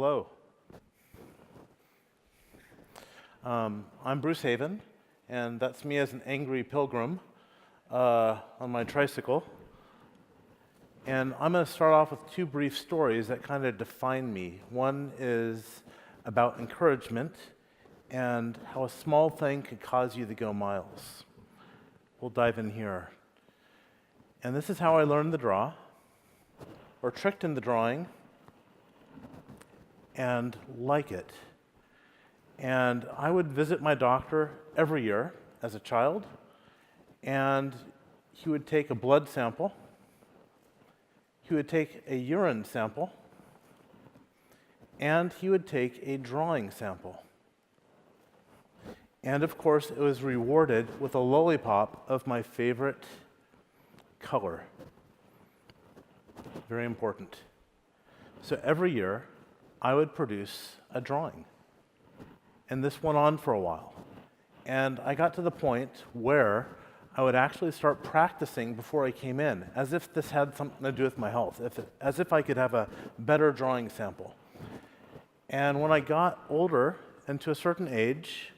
Hello. I'm Bruce Heavin, and that's me as an angry pilgrim on my tricycle. And I'm going to start off with two brief stories that kind of define me. One is about encouragement and how a small thing could cause you to go miles. We'll dive in here. And this is how I learned to draw, or tricked into drawing, and like it. And I would visit my doctor every year as a child, and he would take a blood sample, he would take a urine sample, and he would take a drawing sample. And of course, it was rewarded with a lollipop of my favorite color. Very important. So every year, I would produce a drawing. And this went on for a while. And I got to the point where I would actually start practicing before I came in, as if this had something to do with my health, as if I could have a better drawing sample. And when I got older and to a certain age,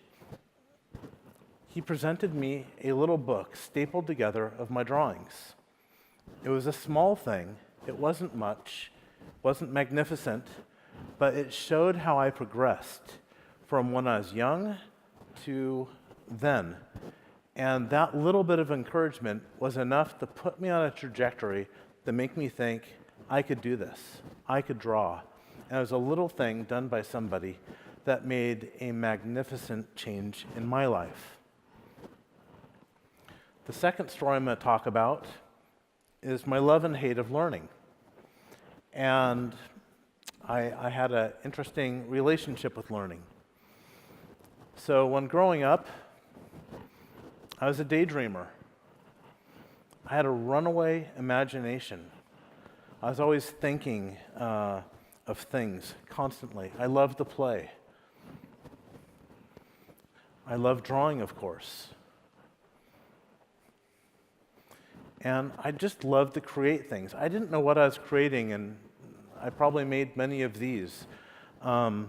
he presented me a little book stapled together of my drawings. It was a small thing. It wasn't much, wasn't magnificent, but it showed how I progressed from when I was young to then. And that little bit of encouragement was enough to put me on a trajectory to make me think, I could do this, I could draw. And it was a little thing done by somebody that made a magnificent change in my life. The second story I'm going to talk about is my love and hate of learning. And I had an interesting relationship with learning. So when growing up, I was a daydreamer. I had a runaway imagination. I was always thinking of things constantly. I loved to play. I loved drawing, of course. And I just loved to create things. I didn't know what I was creating, and I probably made many of these. I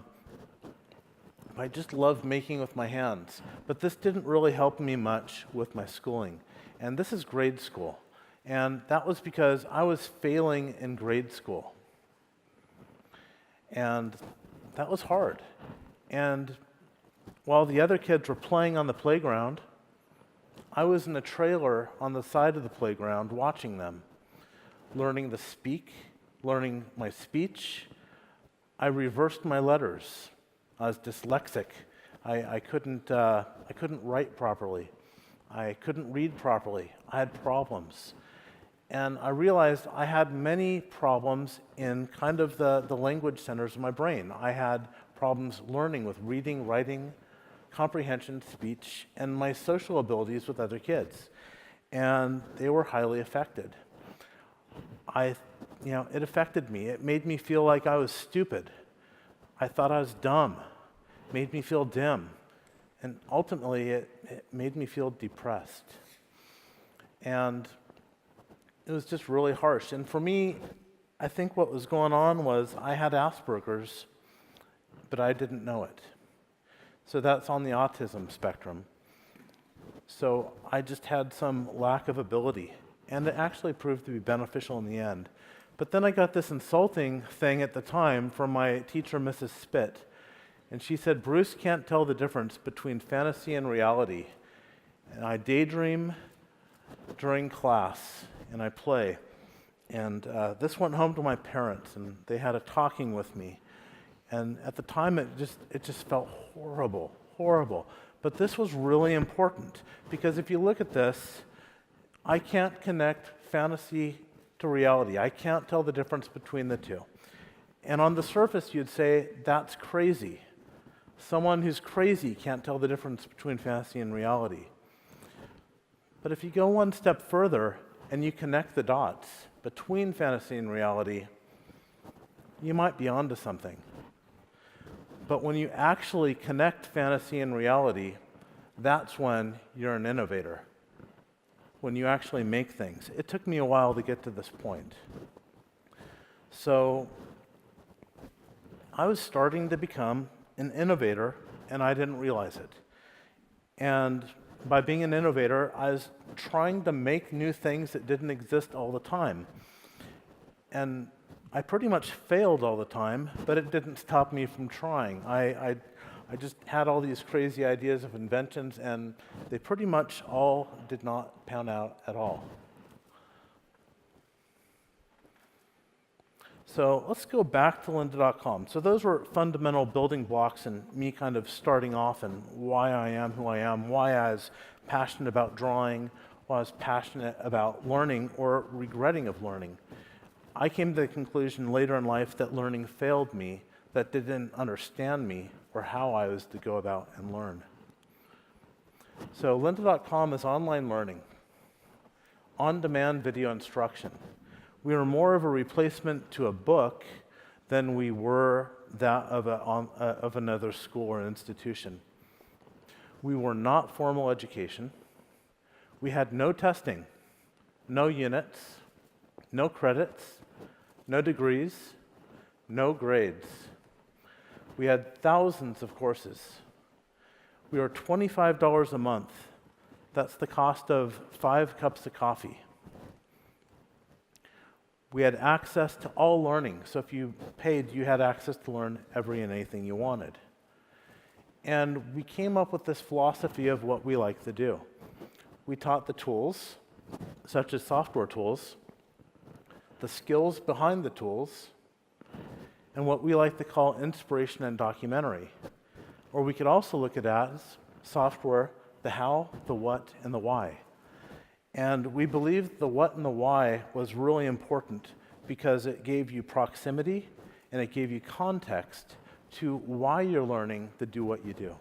just loved making with my hands. But this didn't really help me much with my schooling. And this is grade school. And that was because I was failing in grade school. And that was hard. And while the other kids were playing on the playground, I was in a trailer on the side of the playground watching them, learning to speak, learning my speech. I reversed my letters. I was dyslexic. I couldn't write properly. I couldn't read properly. I had problems. And I realized I had many problems in kind of the language centers of my brain. I had problems learning with reading, writing, comprehension, speech, and my social abilities with other kids. And they were highly affected. It affected me. It made me feel like I was stupid. I thought I was dumb. It made me feel dim. And ultimately, it made me feel depressed. And it was just really harsh. And for me, I think what was going on was I had Asperger's, but I didn't know it. So that's on the autism spectrum. So I just had some lack of ability. And it actually proved to be beneficial in the end. But then I got this insulting thing at the time from my teacher, Mrs. Spit. And she said, Bruce can't tell the difference between fantasy and reality. And I daydream during class, and I play. And this went home to my parents, and they had a talking with me. And at the time, it just felt horrible, horrible. But this was really important, because if you look at this, I can't connect fantasy to reality. I can't tell the difference between the two. And on the surface, you'd say, that's crazy. Someone who's crazy can't tell the difference between fantasy and reality. But if you go one step further and you connect the dots between fantasy and reality, you might be onto something. But when you actually connect fantasy and reality, that's when you're an innovator. When you actually make things. It took me a while to get to this point. So I was starting to become an innovator, and I didn't realize it. And by being an innovator, I was trying to make new things that didn't exist all the time. And I pretty much failed all the time, but it didn't stop me from trying. I just had all these crazy ideas of inventions, and they pretty much all did not pan out at all. So let's go back to Lynda Com. So those were fundamental building blocks and me kind of starting off and why I am who I am, why I was passionate about drawing, why I was passionate about learning or regretting of learning. I came to the conclusion later in life that learning failed me, that they didn't understand me or how I was to go about and learn. So Lynda.com is online learning, on-demand video instruction. We were more of a replacement to a book than we were that of another school or institution. We were not formal education. We had no testing, no units, no credits, no degrees, no grades. We had thousands of courses. We were $25 a month. That's the cost of 5 cups of coffee. We had access to all learning. So if you paid, you had access to learn every and anything you wanted. And we came up with this philosophy of what we like to do. We taught the tools, such as software tools, the skills behind the tools, and what we like to call inspiration and documentary. Or we could also look at that as software, the how, the what, and the why. And we believed the what and the why was really important because it gave you proximity and it gave you context to why you're learning to do what you do.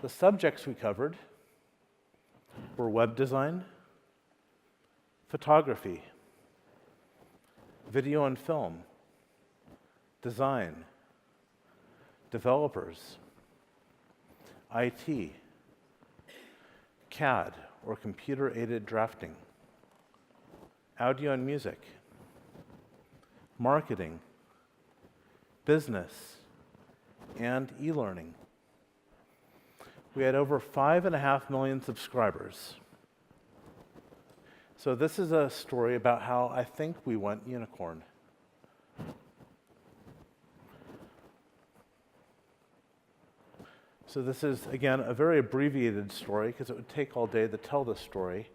The subjects we covered were web design, photography, video and film, design, developers, IT, CAD, or computer-aided drafting, audio and music, marketing, business, and e-learning. We had over 5.5 million subscribers. So this is a story about how I think we went unicorn. So this is, again, a very abbreviated story because it would take all day to tell this story.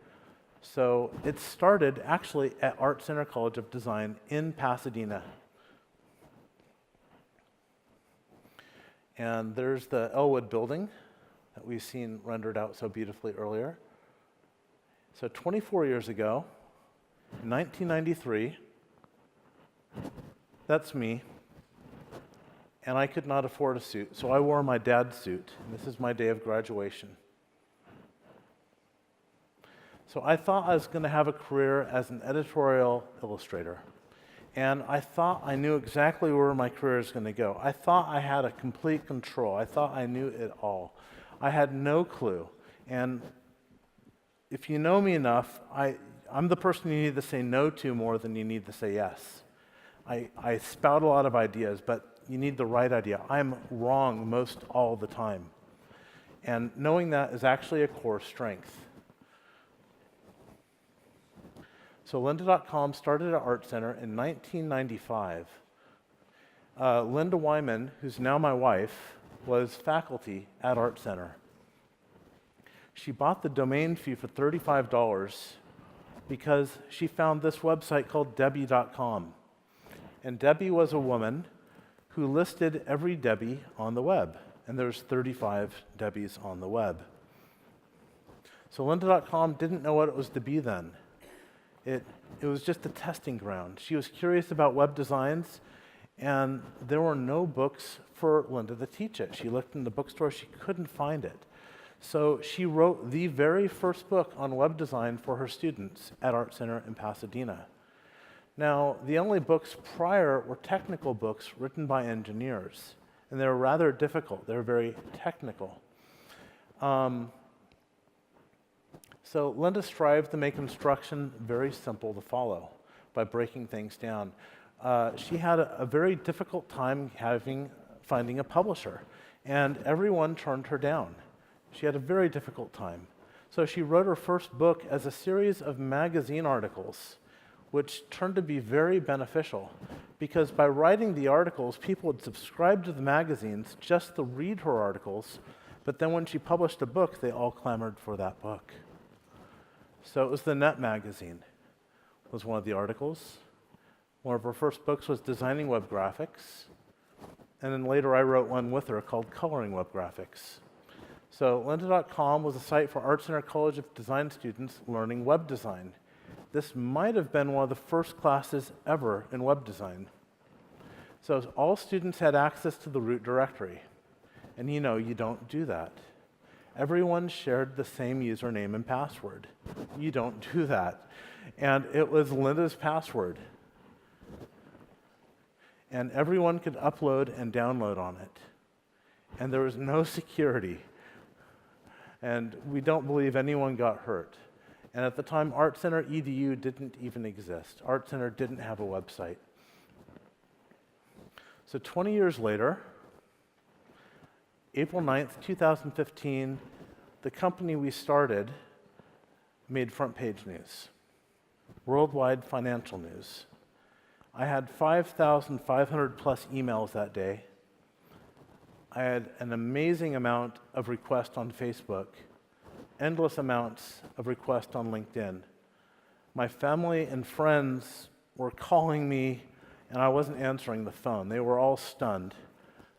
So it started actually at Art Center College of Design in Pasadena. And there's the Elwood building that we've seen rendered out so beautifully earlier. So 24 years ago, in 1993, that's me. And I could not afford a suit, so I wore my dad's suit. And this is my day of graduation. So I thought I was going to have a career as an editorial illustrator. And I thought I knew exactly where my career was going to go. I thought I had a complete control. I thought I knew it all. I had no clue. And if you know me enough, I'm the person you need to say no to more than you need to say yes. I spout a lot of ideas, but you need the right idea. I'm wrong most all the time. And knowing that is actually a core strength. So Lynda.com started at Art Center in 1995. Lynda Wyman, who's now my wife, was faculty at Art Center. She bought the domain fee for $35 because she found this website called Debbie.com. And Debbie was a woman who listed every Debbie on the web. And there's 35 Debbies on the web. So Lynda.com didn't know what it was to be then. It was just a testing ground. She was curious about web designs, and there were no books for Lynda to teach it. She looked in the bookstore, she couldn't find it. So she wrote the very first book on web design for her students at Art Center in Pasadena. Now, the only books prior were technical books written by engineers, and they were rather difficult. They were very technical. So Lynda strived to make instruction very simple to follow by breaking things down. she had a very difficult time finding a publisher, and everyone turned her down. She had a very difficult time. So she wrote her first book as a series of magazine articles, which turned to be very beneficial, because by writing the articles, people would subscribe to the magazines just to read her articles, but then when she published a book, they all clamored for that book. So it was the Net magazine was one of the articles. One of her first books was Designing Web Graphics, and then later I wrote one with her called Coloring Web Graphics. So Lynda Com was a site for Art Center College of Design students learning web design. This might have been one of the first classes ever in web design. So all students had access to the root directory. And you know, you don't do that. Everyone shared the same username and password. You don't do that. And it was Lynda's password. And everyone could upload and download on it. And there was no security. And we don't believe anyone got hurt. And at the time, Art Center EDU didn't even exist. Art Center didn't have a website. So 20 years later, April 9th, 2015, the company we started made front page news, worldwide financial news. I had 5,500 plus emails that day. I had an amazing amount of requests on Facebook, endless amounts of requests on LinkedIn. My family and friends were calling me, and I wasn't answering the phone. They were all stunned.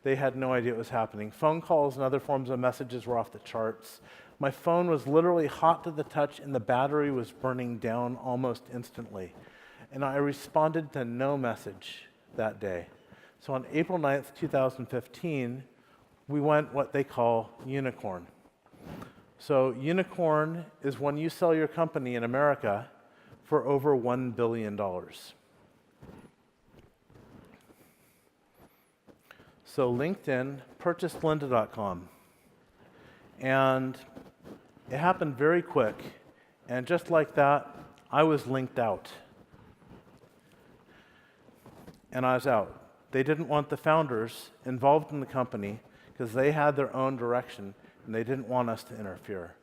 They had no idea what was happening. Phone calls and other forms of messages were off the charts. My phone was literally hot to the touch, and the battery was burning down almost instantly. And I responded to no message that day. So on April 9th, 2015, we went what they call unicorn. So unicorn is when you sell your company in America for over $1 billion. So LinkedIn purchased Lynda Com. And it happened very quick. And just like that, I was linked out. And I was out. They didn't want the founders involved in the company because they had their own direction and they didn't want us to interfere.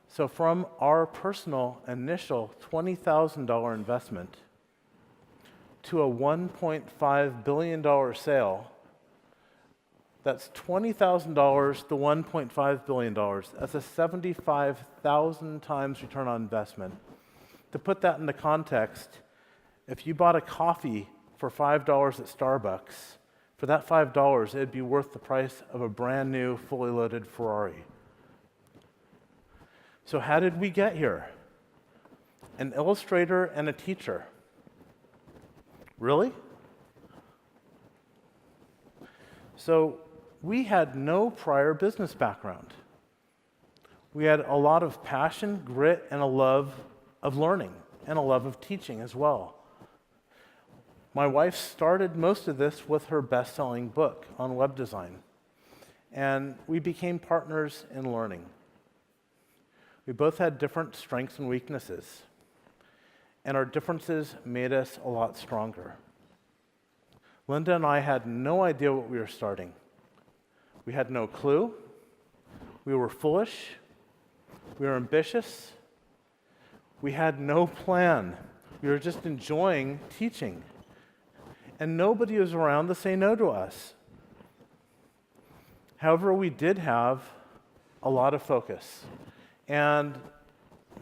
So from our personal initial $20,000 investment to a $1.5 billion sale, that's $20,000 to $1.5 billion. That's a 75,000 times return on investment. To put that into context, if you bought a coffee for $5 at Starbucks, for that $5, it'd be worth the price of a brand new, fully loaded Ferrari. So how did we get here? An illustrator and a teacher. Really? So we had no prior business background. We had a lot of passion, grit, and a love of learning, and a love of teaching as well. My wife started most of this with her best-selling book on web design, and we became partners in learning. We both had different strengths and weaknesses, and our differences made us a lot stronger. Lynda and I had no idea what we were starting. We had no clue. We were foolish. We were ambitious. We had no plan. We were just enjoying teaching. And nobody was around to say no to us. However, we did have a lot of focus. And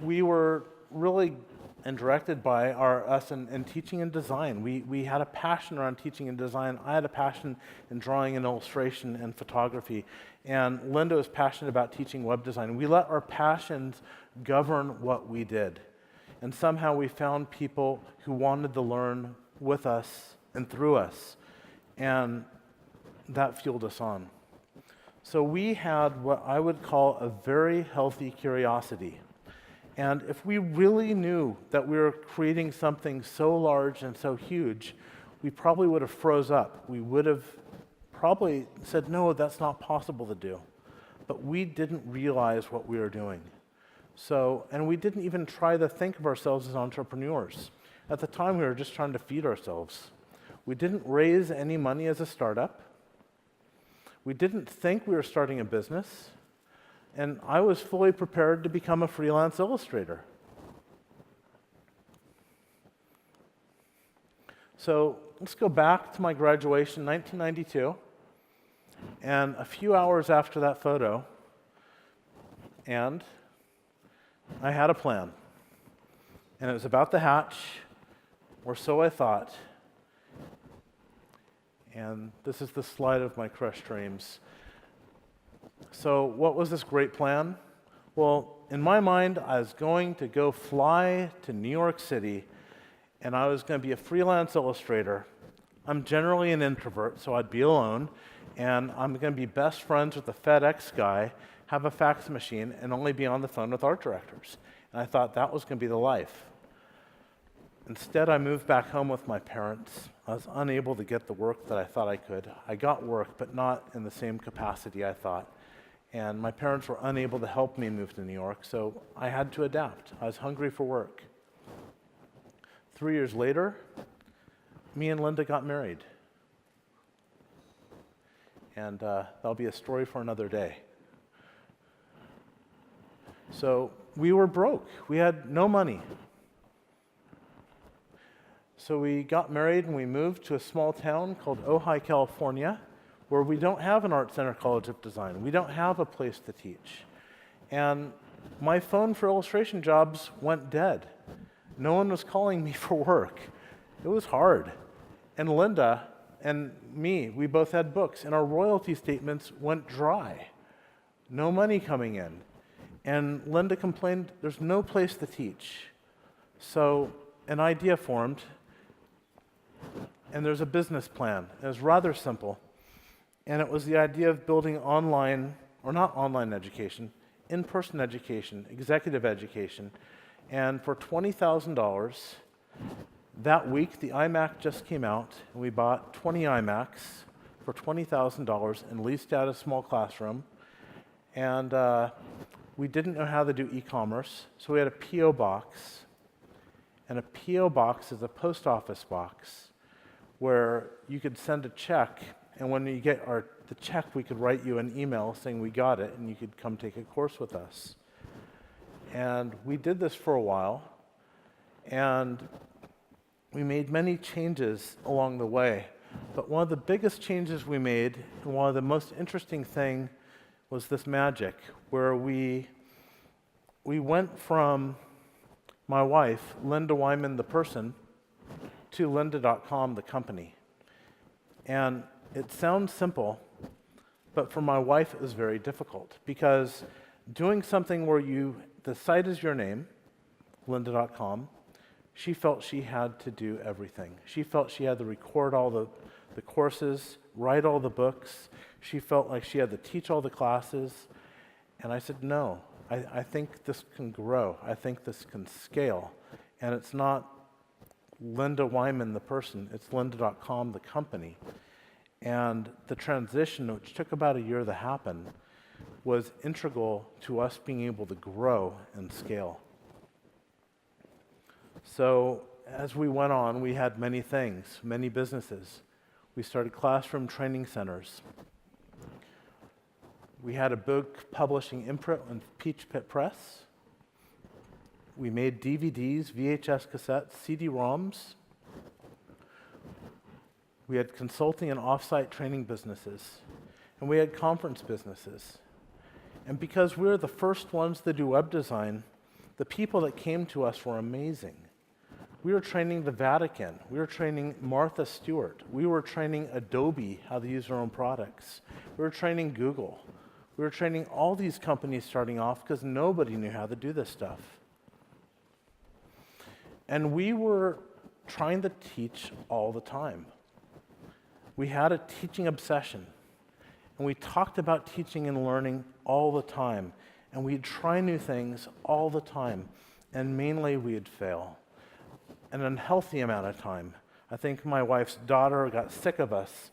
we were really directed by us in teaching and design. We had a passion around teaching and design. I had a passion in drawing and illustration and photography. And Lynda was passionate about teaching web design. We let our passions govern what we did. And somehow we found people who wanted to learn with us and through us. And that fueled us on. So we had what I would call a very healthy curiosity. And if we really knew that we were creating something so large and so huge, we probably would have froze up. We would have probably said, no, that's not possible to do. But we didn't realize what we were doing. And we didn't even try to think of ourselves as entrepreneurs. At the time, we were just trying to feed ourselves. We didn't raise any money as a startup. We didn't think we were starting a business. And I was fully prepared to become a freelance illustrator. So let's go back to my graduation, 1992. And a few hours after that photo, and I had a plan. And it was about the hatch, or so I thought. And this is the slide of my crushed dreams. So what was this great plan? Well, in my mind, I was going to go fly to New York City, and I was going to be a freelance illustrator. I'm generally an introvert, so I'd be alone, and I'm going to be best friends with the FedEx guy, have a fax machine, and only be on the phone with art directors. And I thought that was going to be the life. Instead, I moved back home with my parents. I was unable to get the work that I thought I could. I got work, but not in the same capacity I thought. And my parents were unable to help me move to New York, so I had to adapt. I was hungry for work. 3 years later, me and Lynda got married. And that'll be a story for another day. So we were broke. We had no money. So we got married and we moved to a small town called Ojai, California, where we don't have an art center college of design. We don't have a place to teach. And my phone for illustration jobs went dead. No one was calling me for work. It was hard. And Lynda and me, we both had books, and our royalty statements went dry. No money coming in. And Lynda complained, there's no place to teach. So an idea formed, and there's a business plan. It was rather simple. And it was the idea of building online, or not online education, in-person education, executive education. And for $20,000, that week the iMac just came out, and we bought 20 iMacs for $20,000 and leased out a small classroom. And we didn't know how to do e-commerce, so we had a P.O. box. And a P.O. box is a post office box where you could send a check, and when you get the check, we could write you an email saying we got it, and you could come take a course with us. And we did this for a while, and we made many changes along the way. But one of the biggest changes we made, and one of the most interesting thing, was this magic, where we went from my wife, Lynda Wyman, the person, to Lynda.com, the company. And it sounds simple, but for my wife it was very difficult, because doing something where the site is your name, Lynda.com, she felt she had to do everything. She felt she had to record all the courses, write all the books. She felt like she had to teach all the classes. And I said, no, I think this can grow. I think this can scale. And it's not Lynda Wyman, the person, it's Lynda.com, the company. And the transition, which took about a year to happen, was integral to us being able to grow and scale. So as we went on, we had many things, many businesses. We started classroom training centers. We had a book publishing imprint on Peach Pit Press. We made DVDs, VHS cassettes, CD-ROMs. We had consulting and off-site training businesses. And we had conference businesses. And because we were the first ones to do web design, the people that came to us were amazing. We were training the Vatican. We were training Martha Stewart. We were training Adobe how to use their own products. We were training Google. We were training all these companies starting off because nobody knew how to do this stuff. And we were trying to teach all the time. We had a teaching obsession. And we talked about teaching and learning all the time. And we'd try new things all the time. And mainly we'd fail. An unhealthy amount of time. I think my wife's daughter got sick of us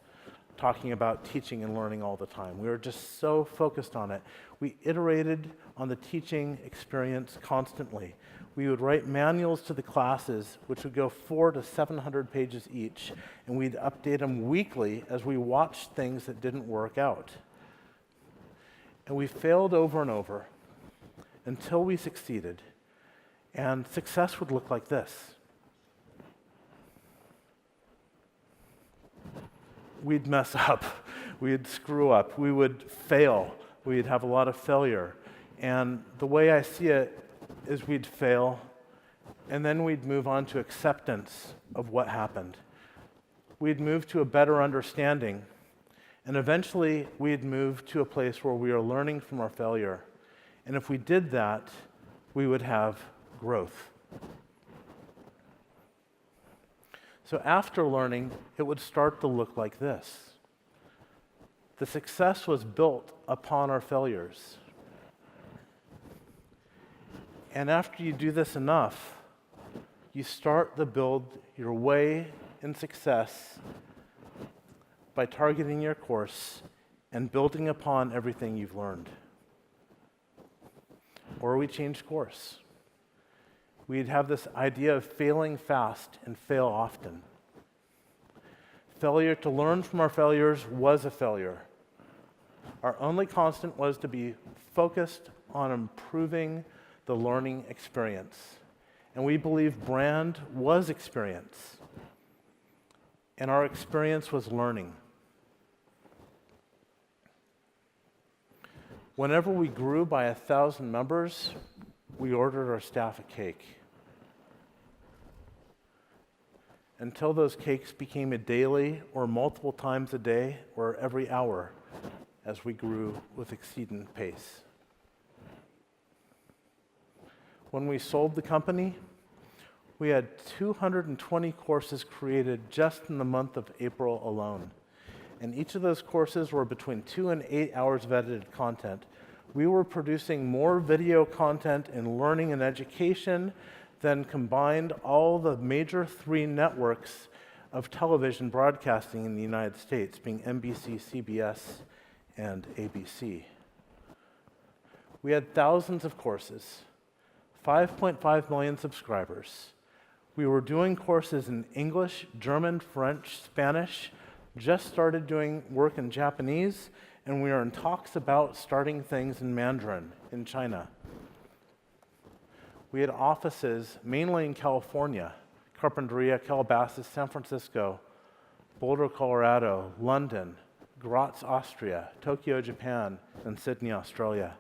talking about teaching and learning all the time. We were just so focused on it. We iterated on the teaching experience constantly. We would write manuals to the classes, which would go 400 to 700 pages each, and we'd update them weekly as we watched things that didn't work out. And we failed over and over until we succeeded. And success would look like this. We'd mess up, we'd screw up, we would fail, we'd have a lot of failure. And the way I see it is we'd fail, and then we'd move on to acceptance of what happened. We'd move to a better understanding, and eventually we'd move to a place where we are learning from our failure. And if we did that, we would have growth. So after learning, it would start to look like this. The success was built upon our failures. And after you do this enough, you start to build your way in success by targeting your course and building upon everything you've learned. Or we change course. We'd have this idea of failing fast and fail often. Failure to learn from our failures was a failure. Our only constant was to be focused on improving the learning experience. And we believe brand was experience. And our experience was learning. Whenever we grew by 1,000 members, we ordered our staff a cake. Until those cakes became a daily or multiple times a day or every hour as we grew with exceeding pace. When we sold the company, we had 220 courses created just in the month of April alone. And each of those courses were between 2 and 8 hours of edited content. We were producing more video content in learning and education than combined all the major 3 networks of television broadcasting in the United States, being NBC, CBS, and ABC. We had thousands of courses, 5.5 million subscribers. We were doing courses in English, German, French, Spanish, just started doing work in Japanese, and we are in talks about starting things in Mandarin in China. We had offices mainly in California, Carpinteria, Calabasas, San Francisco, Boulder, Colorado, London, Graz, Austria, Tokyo, Japan, and Sydney, Australia.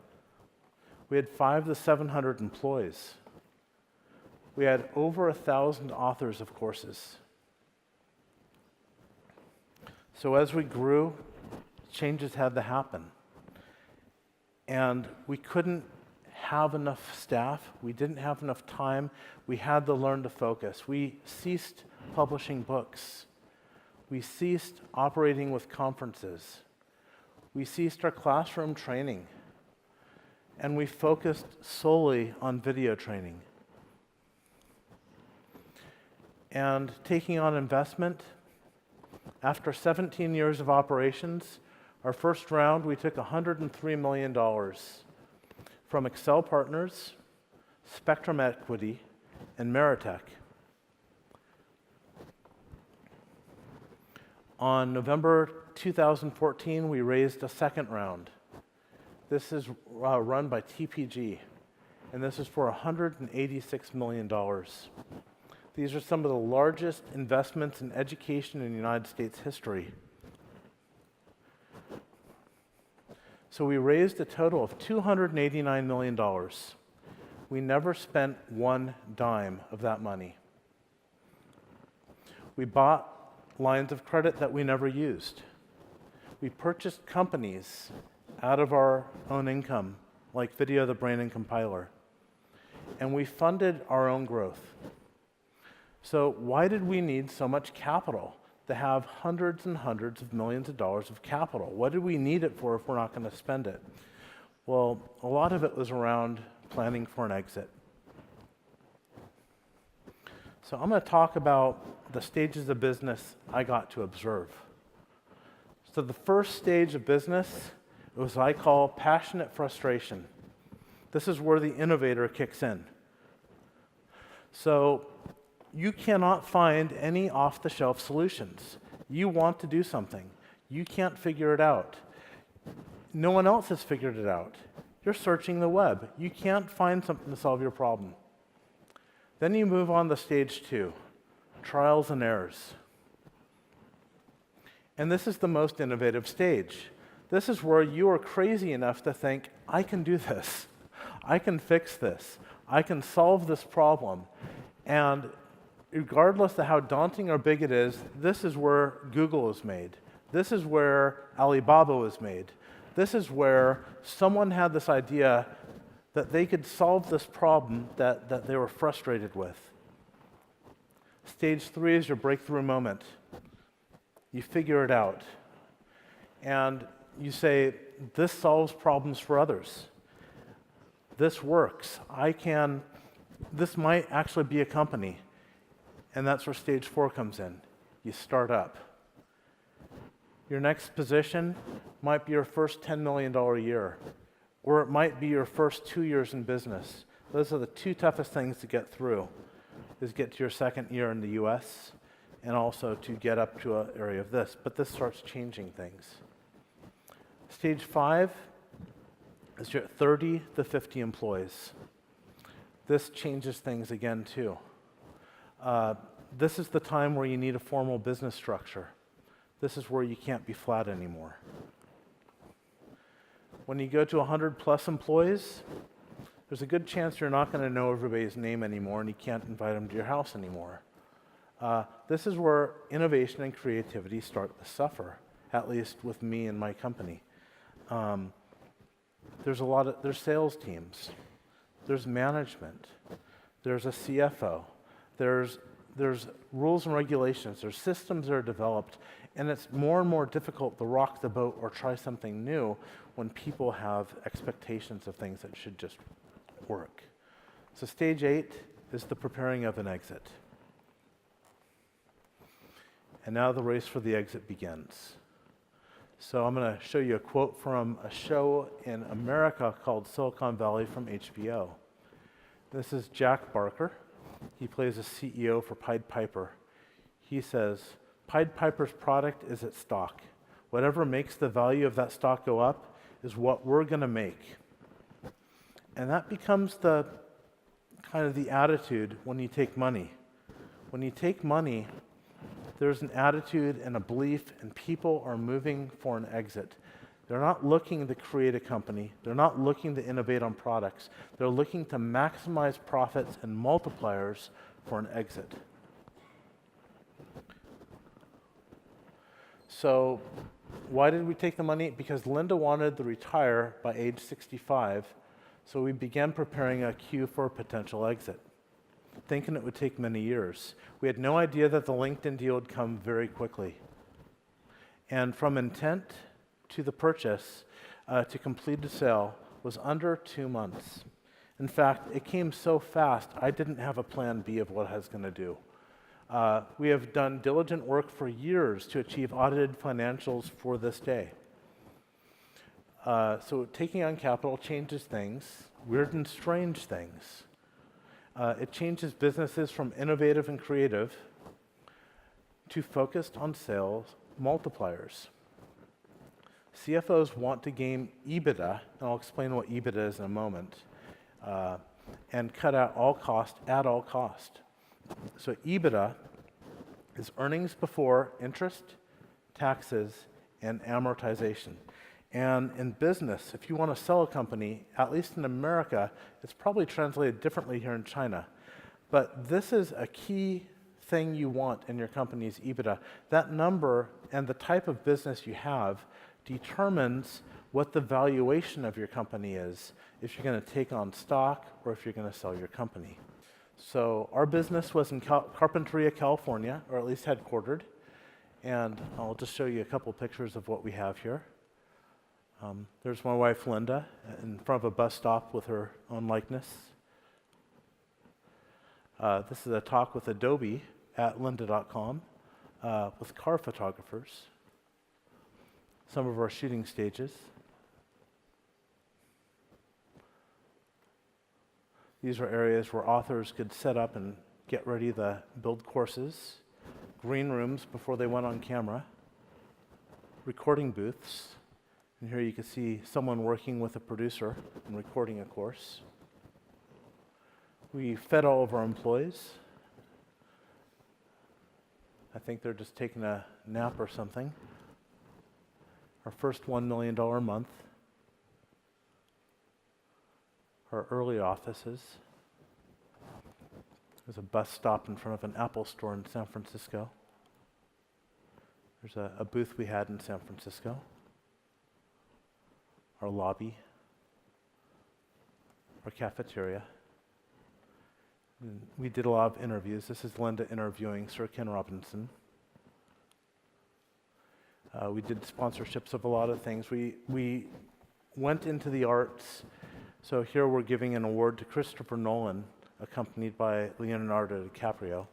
We had 500 to 700 employees. We had over 1,000 authors of courses. So as we grew, changes had to happen. And we couldn't have enough staff. We didn't have enough time. We had to learn to focus. We ceased publishing books. We ceased operating with conferences. We ceased our classroom training. And we focused solely on video training. And taking on investment, after 17 years of operations, our first round, we took $103 million from Excel Partners, Spectrum Equity, and Meritech. On November 2014, we raised a second round. This is run by TPG, and this is for $186 million. These are some of the largest investments in education in United States history. So we raised a total of $289 million. We never spent one dime of that money. We bought lines of credit that we never used. We purchased companies out of our own income, like Video, the Brain, and Compiler. And we funded our own growth. So why did we need so much capital to have hundreds and hundreds of millions of dollars of capital? What did we need it for if we're not going to spend it? Well, a lot of it was around planning for an exit. So I'm going to talk about the stages of business I got to observe. So the first stage of business was what I call passionate frustration. This is where the innovator kicks in. So you cannot find any off-the-shelf solutions. You want to do something. You can't figure it out. No one else has figured it out. You're searching the web. You can't find something to solve your problem. Then you move on to stage 2, trials and errors. And this is the most innovative stage. This is where you are crazy enough to think, I can do this. I can fix this. I can solve this problem. And regardless of how daunting or big it is, this is where Google is made. This is where Alibaba was made. This is where someone had this idea that they could solve this problem that they were frustrated with. Stage 3 is your breakthrough moment. You figure it out. And you say, this solves problems for others. This works. This might actually be a company. And that's where stage 4 comes in. You start up. Your next position might be your first $10 million a year, or it might be your first 2 years in business. Those are the 2 toughest things to get through, is get to your second year in the US, and also to get up to an area of this. But this starts changing things. Stage 5 is your 30 to 50 employees. This changes things again too. This is the time where you need a formal business structure. This is where you can't be flat anymore. When you go to 100 plus employees, there's a good chance you're not going to know everybody's name anymore and you can't invite them to your house anymore. This is where innovation and creativity start to suffer, at least with me and my company. There's sales teams, there's management, there's a CFO, there's rules and regulations, there's systems that are developed, and it's more and more difficult to rock the boat or try something new when people have expectations of things that should just work. So stage 8 is the preparing of an exit. And now the race for the exit begins. So I'm going to show you a quote from a show in America called Silicon Valley from HBO. This is Jack Barker. He plays a CEO for Pied Piper. He says, Pied Piper's product is its stock. Whatever makes the value of that stock go up is what we're going to make. And that becomes the kind of the attitude when you take money. When you take money, there's an attitude and a belief, and people are moving for an exit. They're not looking to create a company. They're not looking to innovate on products. They're looking to maximize profits and multipliers for an exit. So why did we take the money? Because Lynda wanted to retire by age 65, so we began preparing a queue for a potential exit, thinking it would take many years. We had no idea that the LinkedIn deal would come very quickly. And from intent to the purchase to complete the sale was under 2 months. In fact, it came so fast, I didn't have a plan B of what I was going to do. We have done diligent work for years to achieve audited financials for this day. So taking on capital changes things, weird and strange things. It changes businesses from innovative and creative to focused on sales multipliers. CFOs want to gain EBITDA, and I'll explain what EBITDA is in a moment, and cut out all cost at all cost. So EBITDA is earnings before interest, taxes, and amortization. And in business, if you want to sell a company, at least in America, it's probably translated differently here in China. But this is a key thing you want in your company's EBITDA. That number and the type of business you have determines what the valuation of your company is, if you're going to take on stock or if you're going to sell your company. So our business was in Carpinteria, California, or at least headquartered. And I'll just show you a couple pictures of what we have here. There's my wife, Lynda, in front of a bus stop with her own likeness. This is a talk with Adobe at Lynda.com with car photographers. some of our shooting stages. These were areas where authors could set up and get ready to build courses, green rooms before they went on camera, recording booths, and here you can see someone working with a producer and recording a course. We fed all of our employees. I think they're just taking a nap or something. Our first $1 million month. Our early offices. There's a bus stop in front of an Apple store in San Francisco. There's a booth we had in San Francisco. Our lobby. Our cafeteria. And we did a lot of interviews. This is Lynda interviewing Sir Ken Robinson. We did sponsorships of a lot of things. We went into the arts. So here we're giving an award to Christopher Nolan, accompanied by Leonardo DiCaprio.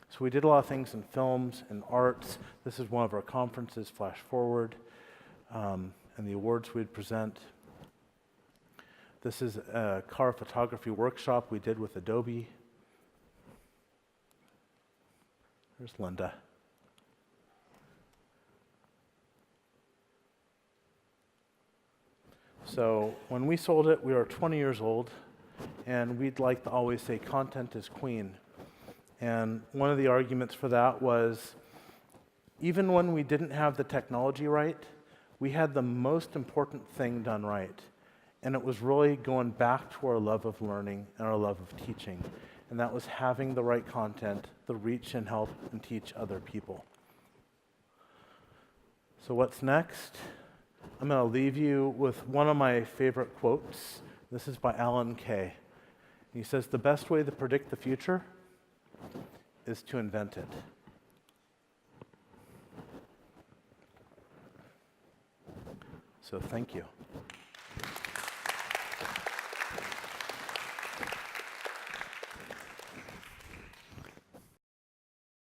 So we did a lot of things in films and arts. This is one of our conferences, Flash Forward, and the awards we'd present. This is a car photography workshop we did with Adobe. There's Lynda. So when we sold it, we were 20 years old, and we'd like to always say content is queen. And one of the arguments for that was, even when we didn't have the technology right, we had the most important thing done right. And it was really going back to our love of learning and our love of teaching. And that was having the right content to reach and help and teach other people. So what's next? I'm going to leave you with one of my favorite quotes. This is by Alan Kay. He says, "The best way to predict the future is to invent it." So thank you.